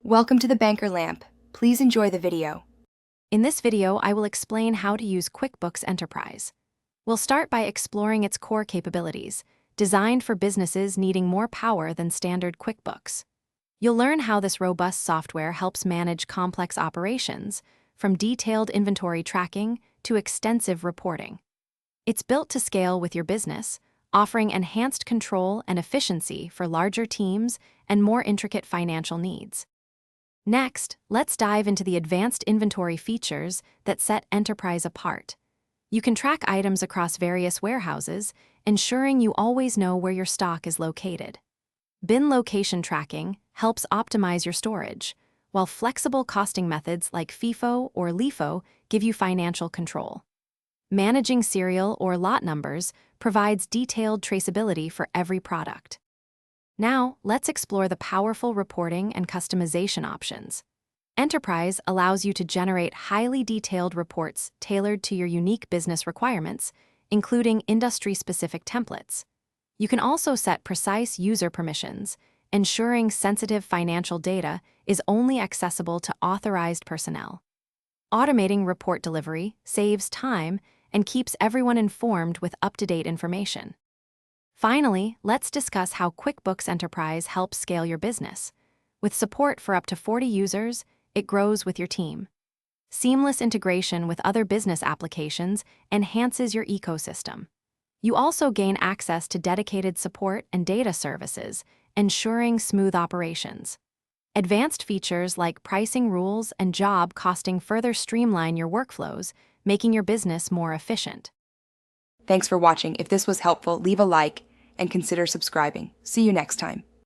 Welcome to the Banker Lamp. Please enjoy the video. In this video, I will explain how to use QuickBooks Enterprise. We'll start by exploring its core capabilities, designed for businesses needing more power than standard QuickBooks. You'll learn how this robust software helps manage complex operations, from detailed inventory tracking to extensive reporting. It's built to scale with your business, offering enhanced control and efficiency for larger teams and more intricate financial needs. Next, let's dive into the advanced inventory features that set Enterprise apart. You can track items across various warehouses, ensuring you always know where your stock is located. Bin location tracking helps optimize your storage, while flexible costing methods like FIFO or LIFO give you financial control. Managing serial or lot numbers provides detailed traceability for every product. Now, let's explore the powerful reporting and customization options. Enterprise allows you to generate highly detailed reports tailored to your unique business requirements, including industry-specific templates. You can also set precise user permissions, ensuring sensitive financial data is only accessible to authorized personnel. Automating report delivery saves time and keeps everyone informed with up-to-date information. Finally, let's discuss how QuickBooks Enterprise helps scale your business. With support for up to 40 users, it grows with your team. Seamless integration with other business applications enhances your ecosystem. You also gain access to dedicated support and data services, ensuring smooth operations. Advanced features like pricing rules and job costing further streamline your workflows, making your business more efficient. Thanks for watching. If this was helpful, leave a like and consider subscribing. See you next time.